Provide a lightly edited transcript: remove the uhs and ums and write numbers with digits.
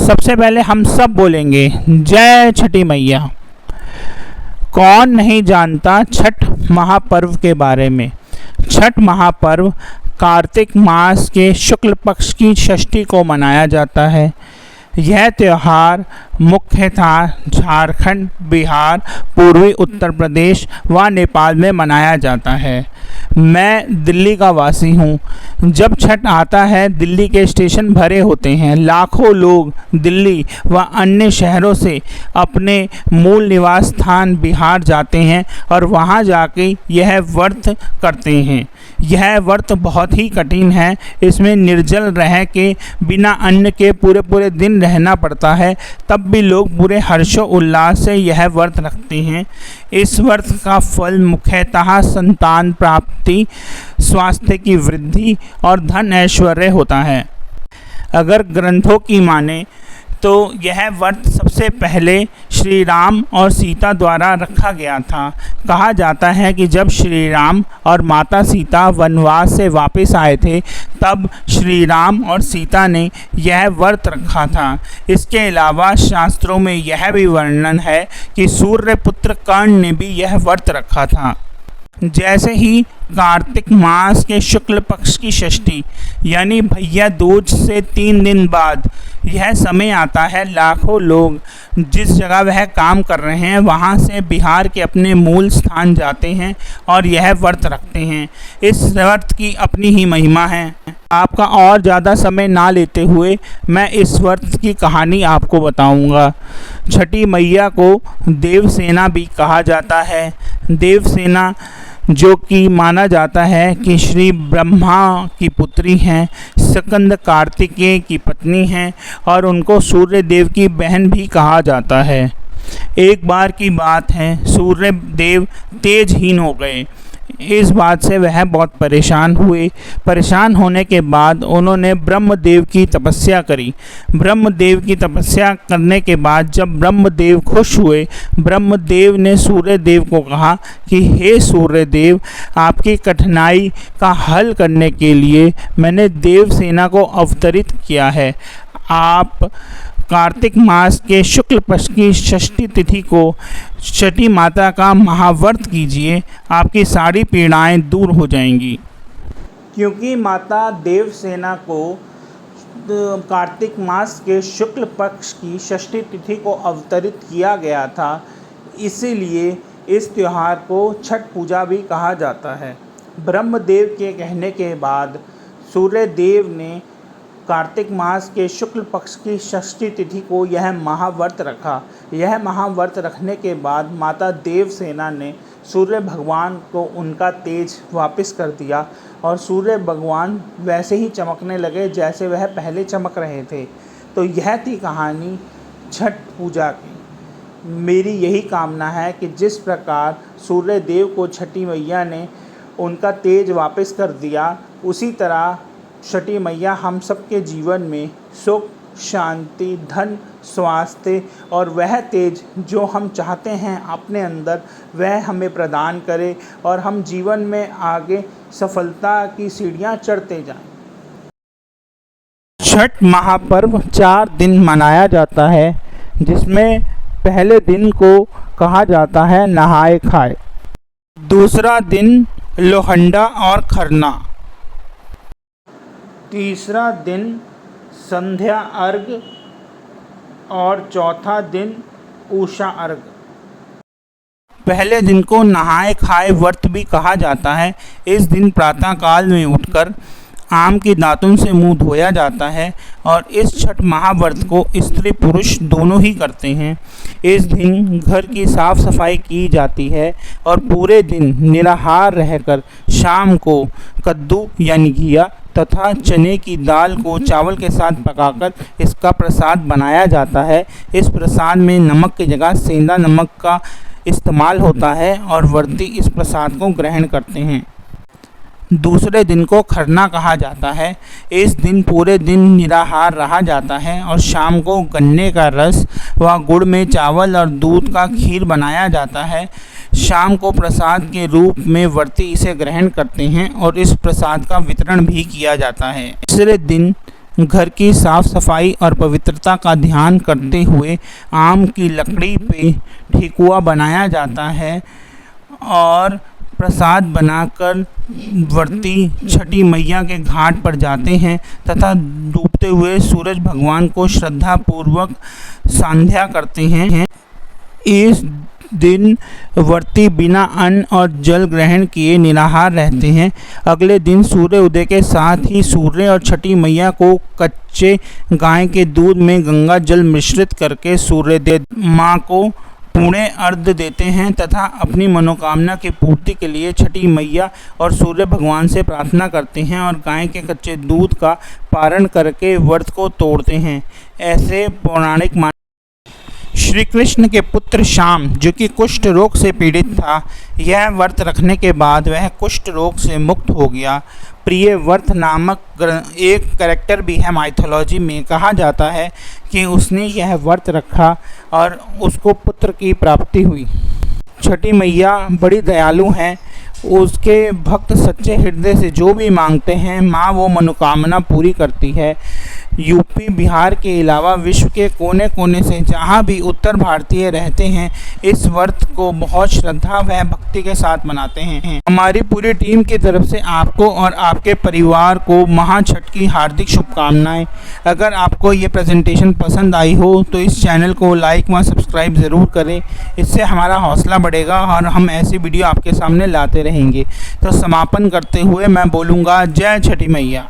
सबसे पहले हम सब बोलेंगे जय छठी मैया। कौन नहीं जानता छठ महापर्व के बारे में। छठ महापर्व कार्तिक मास के शुक्ल पक्ष की षष्ठी को मनाया जाता है। यह त्यौहार मुख्यतः झारखंड, बिहार, पूर्वी उत्तर प्रदेश व नेपाल में मनाया जाता है। मैं दिल्ली का वासी हूँ। जब छठ आता है दिल्ली के स्टेशन भरे होते हैं। लाखों लोग दिल्ली व अन्य शहरों से अपने मूल निवास स्थान बिहार जाते हैं और वहाँ जाके यह व्रत करते हैं। यह व्रत बहुत ही कठिन है। इसमें निर्जल रह के बिना अन्न के पूरे दिन रहना पड़ता है। तब भी लोग पूरे हर्षोल्लास से यह व्रत रखते हैं। इस व्रत का फल मुख्यतः संतान प्राप्ति, स्वास्थ्य की वृद्धि और धन ऐश्वर्य होता है। अगर ग्रंथों की माने तो यह व्रत सबसे पहले श्री राम और सीता द्वारा रखा गया था। कहा जाता है कि जब श्री राम और माता सीता वनवास से वापस आए थे तब श्री राम और सीता ने यह व्रत रखा था। इसके अलावा शास्त्रों में यह भी वर्णन है कि सूर्यपुत्र कर्ण ने भी यह व्रत रखा था। जैसे ही कार्तिक मास के शुक्ल पक्ष की षष्ठी यानी भैया दूज से 3 दिन बाद यह समय आता है, लाखों लोग जिस जगह वह काम कर रहे हैं वहां से बिहार के अपने मूल स्थान जाते हैं और यह व्रत रखते हैं। इस व्रत की अपनी ही महिमा है। आपका और ज़्यादा समय ना लेते हुए मैं इस व्रत की कहानी आपको बताऊंगा। छठी मैया को देवसेना भी कहा जाता है। देवसेना जो कि माना जाता है कि श्री ब्रह्मा की पुत्री हैं, स्कंद कार्तिकेय की पत्नी हैं और उनको सूर्य देव की बहन भी कहा जाता है। एक बार की बात है, सूर्य देव तेजहीन हो गए। इस बात से वह बहुत परेशान हुए। परेशान होने के बाद उन्होंने ब्रह्मदेव की तपस्या करी। ब्रह्मदेव की तपस्या करने के बाद जब ब्रह्मदेव खुश हुए, ब्रह्मदेव ने सूर्यदेव को कहा कि हे सूर्यदेव, आपकी कठिनाई का हल करने के लिए मैंने देवसेना को अवतरित किया है। आप कार्तिक मास के शुक्ल पक्ष की षष्ठी तिथि को छठी माता का महाव्रत कीजिए, आपकी सारी पीड़ाएं दूर हो जाएंगी। क्योंकि माता देवसेना को कार्तिक मास के शुक्ल पक्ष की षष्ठी तिथि को अवतरित किया गया था, इसीलिए इस त्यौहार को छठ पूजा भी कहा जाता है। ब्रह्मदेव के कहने के बाद सूर्यदेव ने कार्तिक मास के शुक्ल पक्ष की षष्ठी तिथि को यह महाव्रत रखा। यह महाव्रत रखने के बाद माता देवसेना ने सूर्य भगवान को उनका तेज वापस कर दिया और सूर्य भगवान वैसे ही चमकने लगे जैसे वह पहले चमक रहे थे। तो यह थी कहानी छठ पूजा की। मेरी यही कामना है कि जिस प्रकार सूर्य देव को छठी मैया ने उनका तेज वापस कर दिया, उसी तरह छठी मैया हम सबके जीवन में सुख, शांति, धन, स्वास्थ्य और वह तेज जो हम चाहते हैं अपने अंदर वह हमें प्रदान करे और हम जीवन में आगे सफलता की सीढ़ियां चढ़ते जाएं। छठ महापर्व 4 दिन मनाया जाता है, जिसमें पहले दिन को कहा जाता है नहाए खाए, दूसरा दिन लोहंडा और खरना, तीसरा दिन संध्या अर्घ और चौथा दिन उषा अर्घ। पहले दिन को नहाए खाए व्रत भी कहा जाता है। इस दिन प्रातःकाल में उठकर आम के दातुन से मुंह धोया जाता है और इस छठ महाव्रत को स्त्री पुरुष दोनों ही करते हैं। इस दिन घर की साफ सफाई की जाती है और पूरे दिन निराहार रहकर शाम को कद्दू यानी घिया तथा चने की दाल को चावल के साथ पकाकर इसका प्रसाद बनाया जाता है। इस प्रसाद में नमक की जगह सेंधा नमक का इस्तेमाल होता है और व्रती इस प्रसाद को ग्रहण करते हैं। दूसरे दिन को खरना कहा जाता है। इस दिन पूरे दिन निराहार रहा जाता है और शाम को गन्ने का रस व गुड़ में चावल और दूध का खीर बनाया जाता है। शाम को प्रसाद के रूप में व्रती इसे ग्रहण करते हैं और इस प्रसाद का वितरण भी किया जाता है। तीसरे दिन घर की साफ सफाई और पवित्रता का ध्यान करते हुए आम की लकड़ी पे ठेकुआ बनाया जाता है और प्रसाद बनाकर व्रती छठी मैया के घाट पर जाते हैं तथा डूबते हुए सूरज भगवान को श्रद्धा पूर्वक संध्या करते हैं। इस दिन व्रती बिना अन्न और जल ग्रहण किए निराहार रहते हैं। अगले दिन सूर्य उदय के साथ ही सूर्य और छठी मैया को कच्चे गाय के दूध में गंगा जल मिश्रित करके सूर्य माँ को पूर्ण अर्घ्य देते हैं तथा अपनी मनोकामना की पूर्ति के लिए छठी मैया और सूर्य भगवान से प्रार्थना करते हैं और गाय के कच्चे दूध का पारण करके व्रत को तोड़ते हैं। ऐसे पौराणिक श्री कृष्ण के पुत्र श्याम, जो कि कुष्ठ रोग से पीड़ित था, यह व्रत रखने के बाद वह कुष्ठ रोग से मुक्त हो गया। प्रिय व्रत नामक एक कैरेक्टर भी है माइथोलॉजी में। कहा जाता है कि उसने यह व्रत रखा और उसको पुत्र की प्राप्ति हुई। छठी मैया बड़ी दयालु हैं। उसके भक्त सच्चे हृदय से जो भी मांगते हैं माँ वो मनोकामना पूरी करती है। यूपी बिहार के अलावा विश्व के कोने कोने से जहाँ भी उत्तर भारतीय रहते हैं इस व्रत को बहुत श्रद्धा व भक्ति के साथ मनाते हैं। हमारी पूरी टीम की तरफ से आपको और आपके परिवार को महाछठ की हार्दिक शुभकामनाएं। अगर आपको ये प्रेजेंटेशन पसंद आई हो तो इस चैनल को लाइक व सब्सक्राइब ज़रूर करें। इससे हमारा हौसला बढ़ेगा और हम ऐसी वीडियो आपके सामने लाते रहेंगे। तो समापन करते हुए मैं बोलूँगा जय छठी मैया।